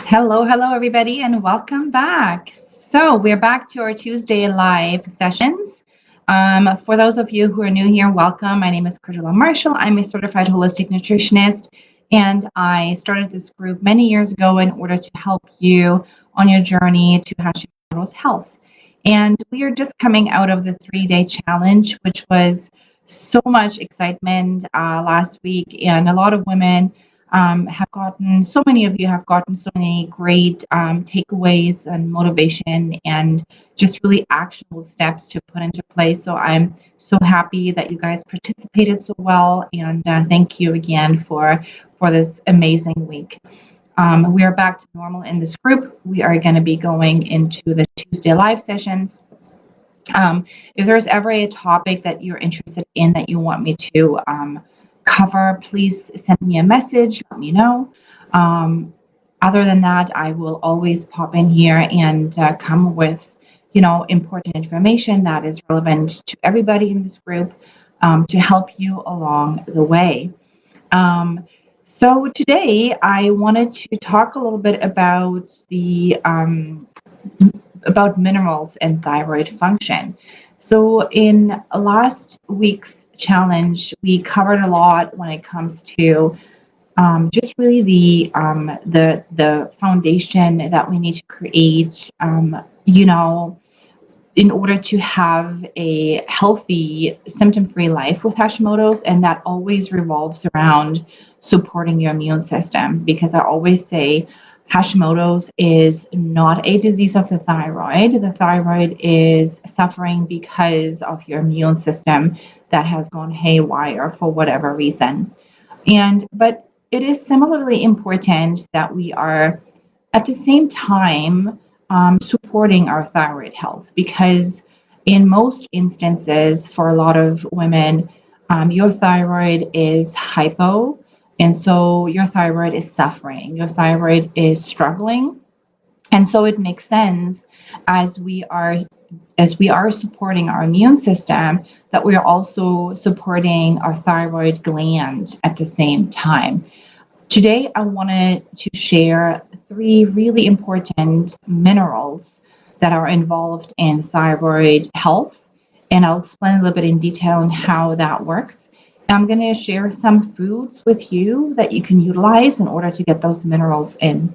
Hello, everybody, and welcome back. So, we're back to our Tuesday live sessions. For those of you who are new here, welcome. My name is Cordula Marshall. I'm a certified holistic nutritionist, and I started this group many years ago in order to help you on your journey to Hashimoto's health. And we are just coming out of the 3-day challenge, which was so much excitement last week, and a lot of women have gotten, so many of you have gotten so many great takeaways and motivation and just really actionable steps to put into place. So I'm so happy that you guys participated so well, and thank you again for this amazing week. We are back to normal in this group. We are going to be going into the Tuesday live sessions. If there's ever a topic that you're interested in that you want me to cover, please send me a message, let me know. Um, Other than that, I will always pop in here and come with, important information that is relevant to everybody in this group to help you along the way. So today I wanted to talk a little bit about minerals and thyroid function. So in last week's challenge, we covered a lot when it comes to just really the foundation that we need to create. In order to have a healthy, symptom-free life with Hashimoto's, and that always revolves around supporting your immune system. Because I always say Hashimoto's is not a disease of the thyroid. The thyroid is suffering because of your immune system that has gone haywire for whatever reason. But it is similarly important that we are at the same time supporting our thyroid health, because in most instances for a lot of women, your thyroid is hypo, and so your thyroid is suffering, your thyroid is struggling. And so it makes sense, as we are as we are supporting our immune system, that we are also supporting our thyroid gland at the same time. Today, I wanted to share 3 really important minerals that are involved in thyroid health, and I'll explain a little bit in detail on how that works. I'm going to share some foods with you that you can utilize in order to get those minerals in.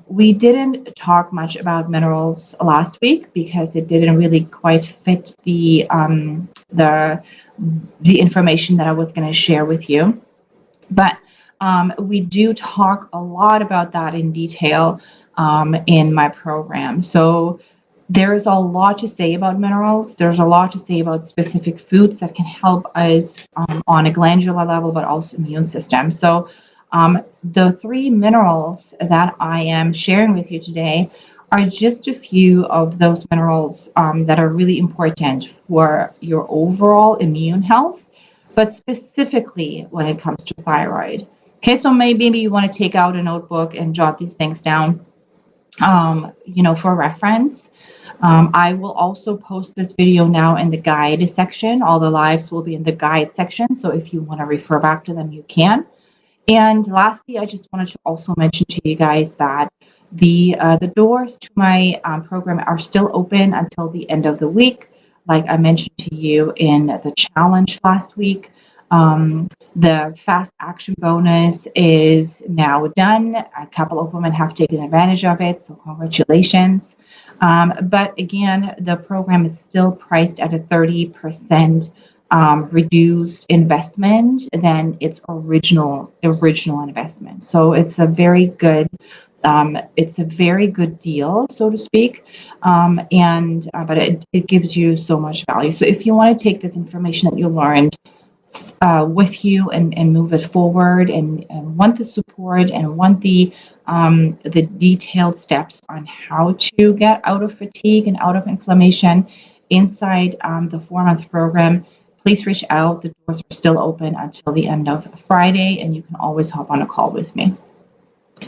We didn't talk much about minerals last week because it didn't really quite fit the information that I was going to share with you. But we do talk a lot about that in detail in my program. So there's a lot to say about minerals. There's a lot to say about specific foods that can help us on a glandular level, but also immune system. So the 3 minerals that I am sharing with you today are just a few of those minerals that are really important for your overall immune health, but specifically when it comes to thyroid. Okay, so maybe you want to take out a notebook and jot these things down, for reference. I will also post this video now in the guide section. All the lives will be in the guide section, so if you want to refer back to them, you can. And lastly, I just wanted to also mention to you guys that the doors to my program are still open until the end of the week. Like I mentioned to you in the challenge last week, the fast action bonus is now done. A couple of women have taken advantage of it, so congratulations. But again, the program is still priced at a 30% reduced investment than its original investment. So it's a very good deal, so to speak, and but it gives you so much value. So if you want to take this information that you learned with you and move it forward, and want the support and want the detailed steps on how to get out of fatigue and out of inflammation inside the 4-month program, please reach out. The doors are still open until the end of Friday, and you can always hop on a call with me.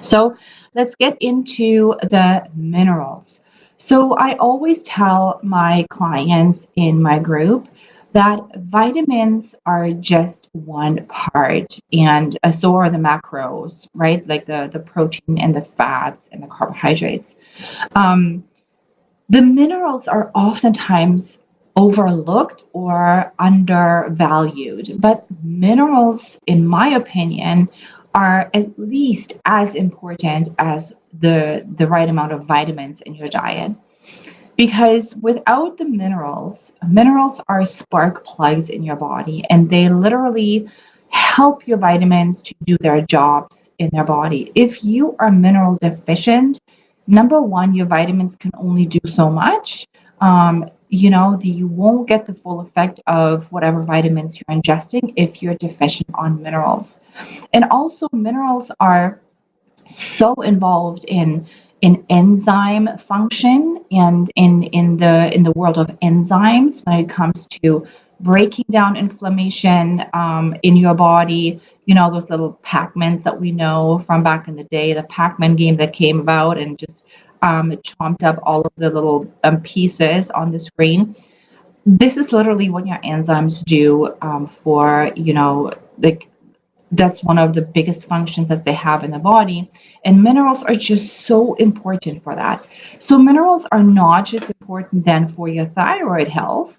So let's get into the minerals. So I always tell my clients in my group that vitamins are just one part, and so are the macros, right? Like the protein and the fats and the carbohydrates. Um, the minerals are oftentimes overlooked or undervalued, but minerals, in my opinion, are at least as important as the right amount of vitamins in your diet. Because without the minerals are spark plugs in your body, and they literally help your vitamins to do their jobs in their body. If you are mineral deficient, number one, your vitamins can only do so much. You won't get the full effect of whatever vitamins you're ingesting if you're deficient on minerals. And also, minerals are so involved in enzyme function and in the world of enzymes when it comes to breaking down inflammation in your body. Those little Pac-Mans that we know from back in the day, the Pac-Man game that came about and just chomped up all of the little pieces on the screen. This is literally what your enzymes do for, like that's one of the biggest functions that they have in the body. And minerals are just so important for that. So minerals are not just important then for your thyroid health,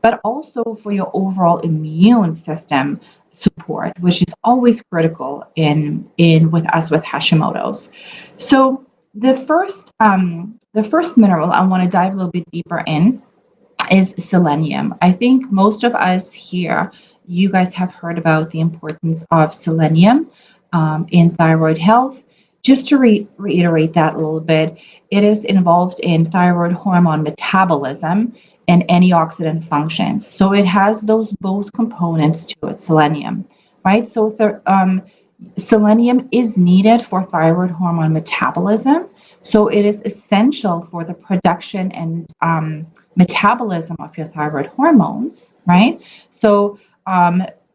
but also for your overall immune system support, which is always critical in with us with Hashimoto's. So the first mineral I want to dive a little bit deeper in is selenium. I think most of us here, you guys have heard about the importance of selenium in thyroid health. Just to reiterate that a little bit, it is involved in thyroid hormone metabolism and antioxidant functions. So it has those both components to it, selenium, right? So selenium is needed for thyroid hormone metabolism. So it is essential for the production and metabolism of your thyroid hormones, right? So,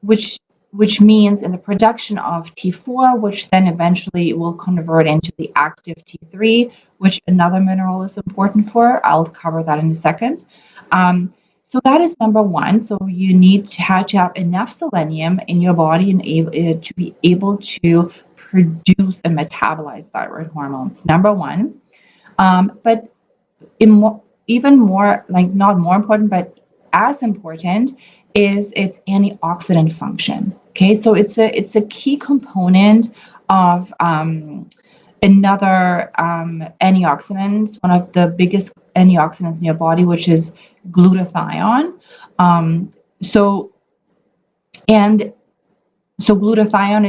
which which means in the production of T4, which then eventually will convert into the active T3, which another mineral is important for. I'll cover that in a second. So that is number one. So you need to have enough selenium in your body and to be able to produce and metabolize thyroid hormones. Number one. But even more, like not more important, but as important is its antioxidant function. Okay, so it's a key component of another antioxidant, one of the biggest antioxidants in your body, which is glutathione. Um, so and so glutathione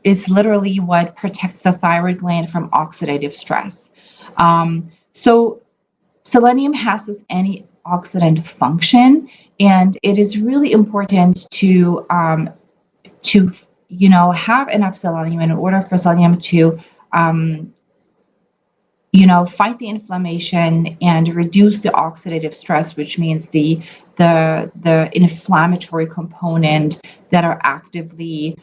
is literally what protects the thyroid gland from oxidative stress. So selenium has this antioxidant function, and it is really important to have enough selenium in order for selenium to um, fight the inflammation and reduce the oxidative stress, which means the inflammatory component that are actively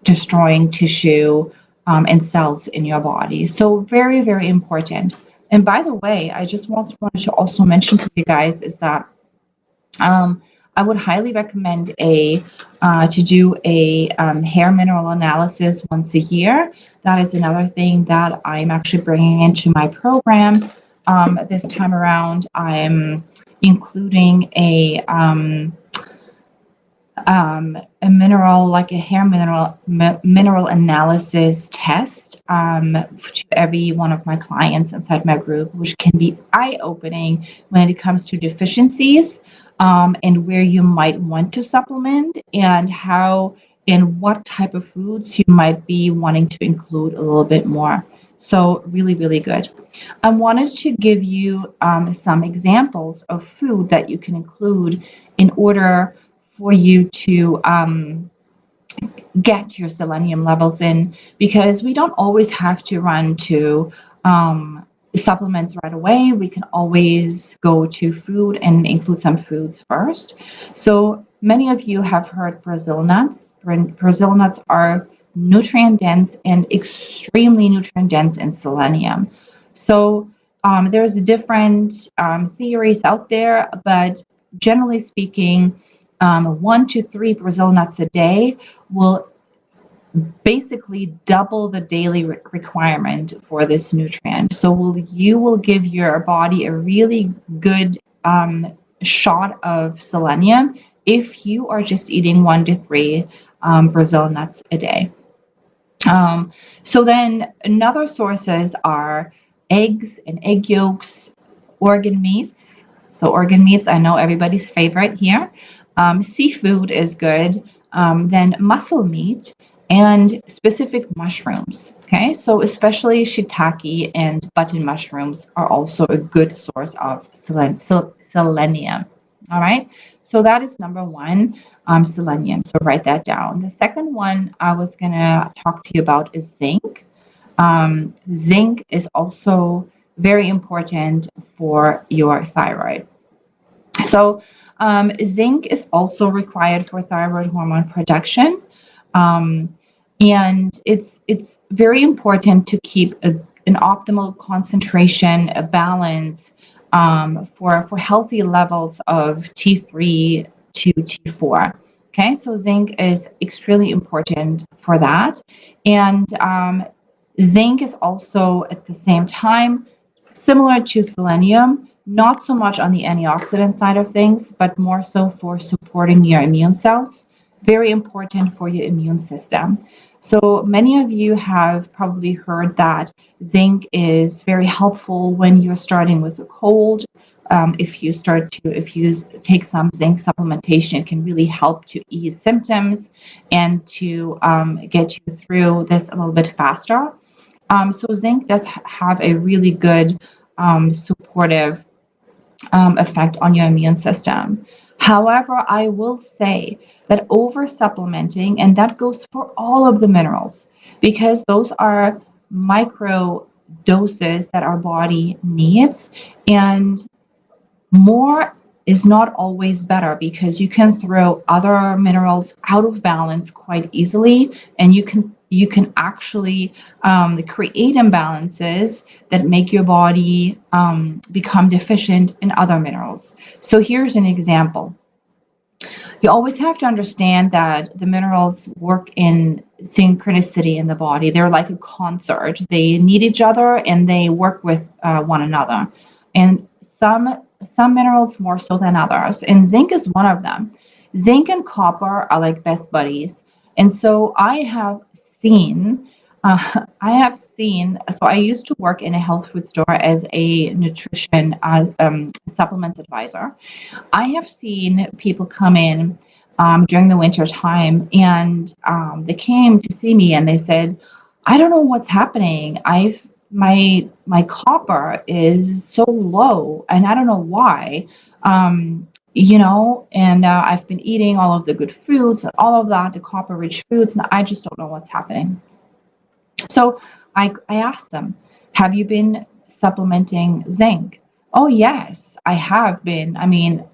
destroying tissue and cells in your body. So very, very important. And by the way, I just wanted to also mention to you guys is that um, I would highly recommend to do a hair mineral analysis once a year. That is another thing that I'm actually bringing into my program this time around. I'm including a mineral, like a hair mineral analysis test to every one of my clients inside my group, which can be eye-opening when it comes to deficiencies and where you might want to supplement and how and what type of foods you might be wanting to include a little bit more. So really, really good. I wanted to give you some examples of food that you can include in order for you to get your selenium levels in, because we don't always have to run to supplements right away. We can always go to food and include some foods first. So many of you have heard Brazil nuts. Brazil nuts are nutrient dense and extremely nutrient dense in selenium. So there's different theories out there, but generally speaking, 1 to 3 Brazil nuts a day will basically double the daily requirement for this nutrient. So you will give your body a really good shot of selenium if you are just eating 1 to 3 Brazil nuts a day. So then another sources are eggs and egg yolks, organ meats. So organ meats, I know everybody's favorite here. Seafood is good. Then muscle meat and specific mushrooms. Okay, so especially shiitake and button mushrooms are also a good source of selenium. All right, so that is number one, selenium. So write that down. The second one I was gonna talk to you about is zinc. Zinc is also very important for your thyroid. So, zinc is also required for thyroid hormone production, um, and it's very important to keep an optimal concentration, a balance for healthy levels of T3 to T4. Okay, so zinc is extremely important for that, and zinc is also at the same time similar to selenium, not so much on the antioxidant side of things, but more so for supporting your immune cells. Very important for your immune system. So many of you have probably heard that zinc is very helpful when you're starting with a cold. If you take some zinc supplementation, it can really help to ease symptoms and to get you through this a little bit faster. So zinc does have a really good supportive effect on your immune system. However, I will say that over supplementing, and that goes for all of the minerals, because those are micro doses that our body needs, and more is not always better because you can throw other minerals out of balance quite easily, and you can actually create imbalances that make your body become deficient in other minerals. So here's an example. You always have to understand that the minerals work in synchronicity in the body. They're like a concert. They need each other and they work with one another. And some minerals more so than others. And zinc is one of them. Zinc and copper are like best buddies. And so so I used to work in a health food store as a nutrition supplement advisor. I have seen people come in during the winter time, and they came to see me, and they said, "I don't know what's happening. My copper is so low, and I don't know why." And I've been eating all of the good foods and all of that, the copper-rich foods, and I just don't know what's happening. So I asked them, have you been supplementing zinc? Oh, yes, I have been. I mean,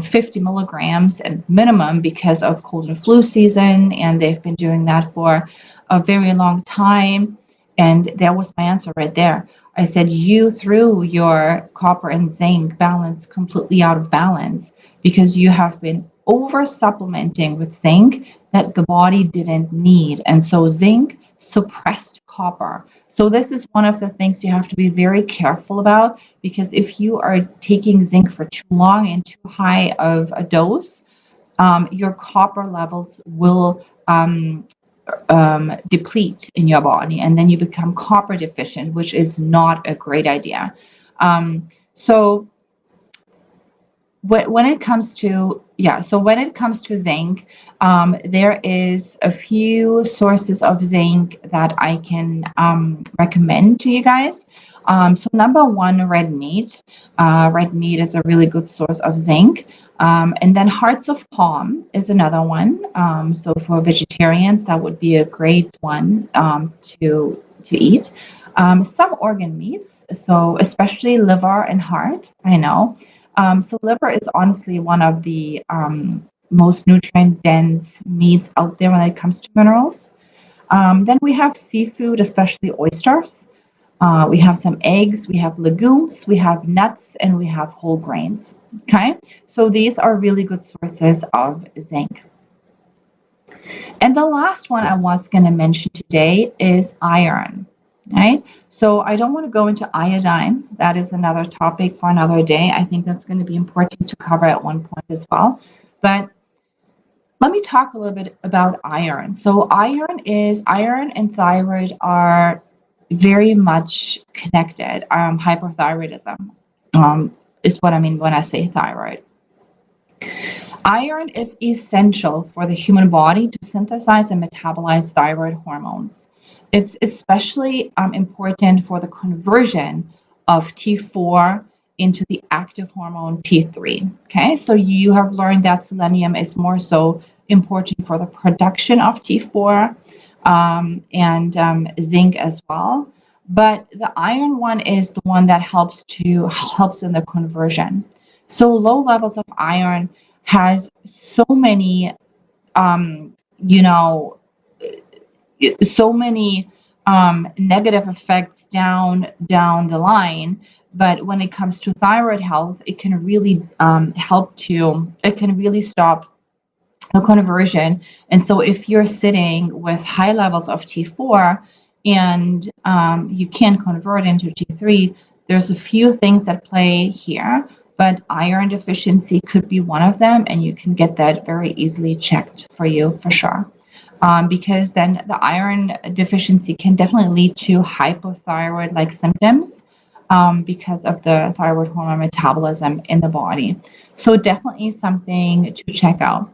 50 milligrams at minimum because of cold and flu season, and they've been doing that for a very long time. And that was my answer right there. I said, you threw your copper and zinc balance completely out of balance because you have been over supplementing with zinc that the body didn't need. And so zinc suppressed copper. So this is one of the things you have to be very careful about, because if you are taking zinc for too long and too high of a dose, your copper levels will deplete in your body, and then you become copper deficient, which is not a great idea. So when it comes to zinc, there is a few sources of zinc that I can recommend to you guys. So number one, red meat. Red meat is a really good source of zinc. And then hearts of palm is another one. So for vegetarians, that would be a great one to eat. Some organ meats, so especially liver and heart, I know. So liver is honestly one of the most nutrient dense meats out there when it comes to minerals. Then we have seafood, especially oysters. We have some eggs, we have legumes, we have nuts, and we have whole grains. Okay, so these are really good sources of zinc. And the last one I was going to mention today is iron. Right? So I don't want to go into iodine. That is another topic for another day. I think that's going to be important to cover at one point as well. But let me talk a little bit about iron. So iron and thyroid are very much connected. Hypothyroidism is what I mean when I say thyroid. Iron is essential for the human body to synthesize and metabolize thyroid hormones. It's especially important for the conversion of T4 into the active hormone T3. Okay, so you have learned that selenium is more so important for the production of T4 and zinc as well. But the iron one is the one that helps in the conversion. So low levels of iron has so many um, you know so many negative effects down the line. But when it comes to thyroid health, it can really it can really stop the conversion. And so if you're sitting with high levels of T4 and you can't convert into T3, there's a few things that play here, but iron deficiency could be one of them, and you can get that very easily checked for you for sure. Because then the iron deficiency can definitely lead to hypothyroid like symptoms because of the thyroid hormone metabolism in the body. So definitely something to check out.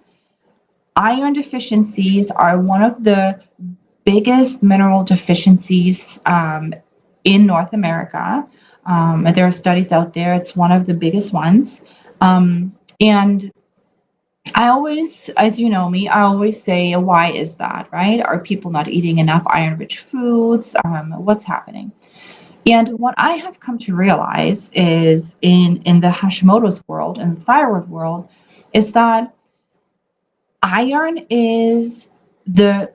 Iron deficiencies are one of the biggest mineral deficiencies in North America. There are studies out there, it's one of the biggest ones. And I always, as you know me, I always say, why is that, right? Are people not eating enough iron rich foods? What's happening? And what I have come to realize is in the Hashimoto's world and the thyroid world is that iron is the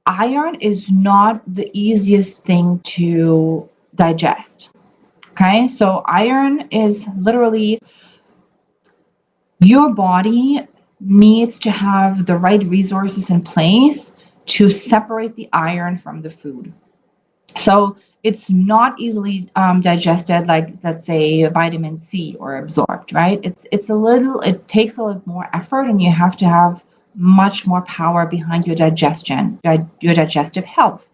iron is not the easiest thing to digest. Okay, so iron is literally your body needs to have the right resources in place to separate the iron from the food. So it's not easily digested like, let's say, vitamin C or absorbed, right? It takes a little more effort, and you have to have much more power behind your digestion, your digestive health.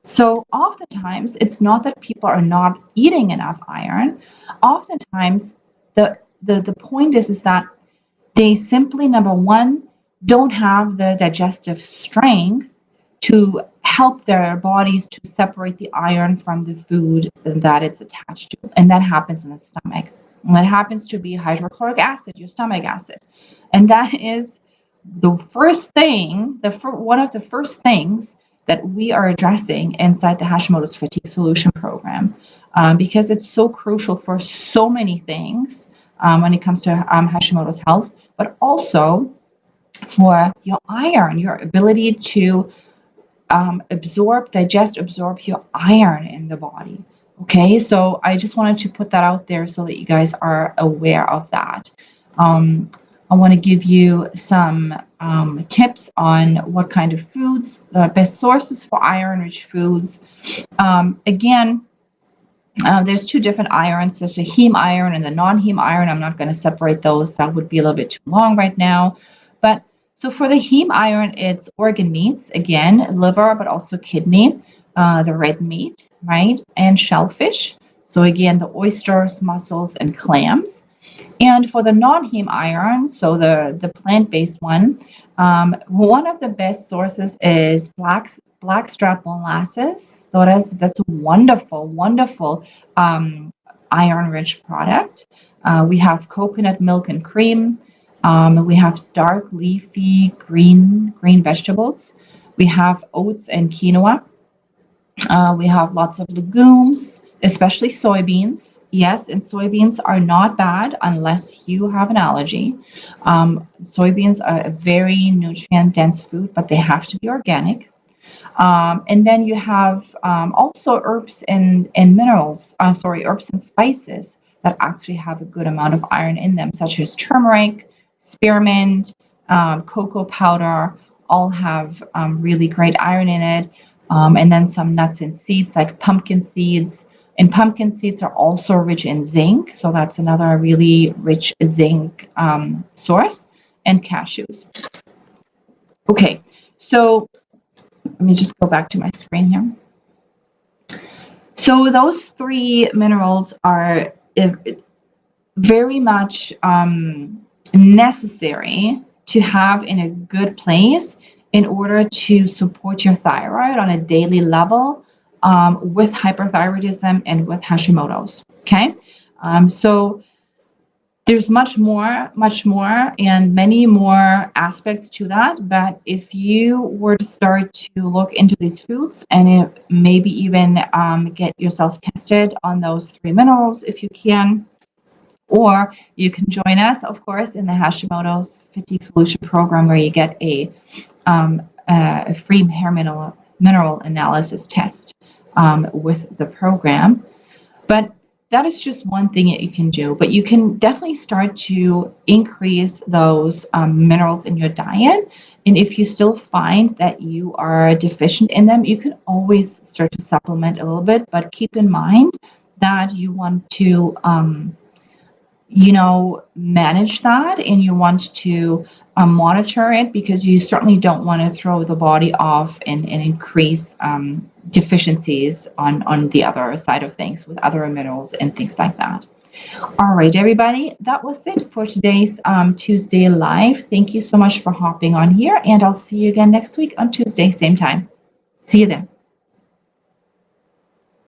So oftentimes, it's not that people are not eating enough iron. Oftentimes, the point is that they simply, number one, don't have the digestive strength to help their bodies to separate the iron from the food that it's attached to. And that happens in the stomach. And that happens to be hydrochloric acid, your stomach acid. And that is the first thing, one of the first things that we are addressing inside the Hashimoto's Fatigue Solution Program, because it's so crucial for so many things when it comes to Hashimoto's health, but also for your iron, your ability to absorb your iron in the body. Okay, so I just wanted to put that out there so that you guys are aware of that. I want to give you some tips on what kind of foods, the best sources for iron-rich foods. Again, there's two different irons. There's the heme iron and the non-heme iron. I'm not going to separate those. That would be a little bit too long right now. But so for the heme iron, it's organ meats, again, liver, but also kidney, the red meat, right? And shellfish. So again, the oysters, mussels, and clams. And for the non-heme iron, so the plant-based one of the best sources is blackstrap molasses. So that's a wonderful iron-rich product. We have coconut milk and cream. We have dark leafy green vegetables. We have oats and quinoa. We have lots of legumes, especially soybeans. Yes, and soybeans are not bad unless you have an allergy. Soybeans are a very nutrient dense food, but they have to be organic. And then you have also herbs and minerals, herbs and spices that actually have a good amount of iron in them, such as turmeric, spearmint, cocoa powder, all have really great iron in it. And then some nuts and seeds like pumpkin seeds. And pumpkin seeds are also rich in zinc, so that's another really rich zinc source, and cashews. Okay, so let me just go back to my screen here. So those three minerals are very much necessary to have in a good place in order to support your thyroid on a daily level with hyperthyroidism and with Hashimoto's. Okay, so there's much more, and many more aspects to that. But if you were to start to look into these foods and maybe even get yourself tested on those three minerals if you can, or you can join us, of course, in the Hashimoto's Fatigue Solution Program, where you get a free hair mineral analysis test with the program. But that is just one thing that you can do. But you can definitely start to increase those minerals in your diet. And if you still find that you are deficient in them, you can always start to supplement a little bit. But keep in mind that you want to manage that, and you want to monitor it, because you certainly don't want to throw the body off and increase deficiencies on the other side of things with other minerals and things like that. All right, everybody, that was it for today's Tuesday Live. Thank you so much for hopping on here, and I'll see you again next week on Tuesday, same time. See you then.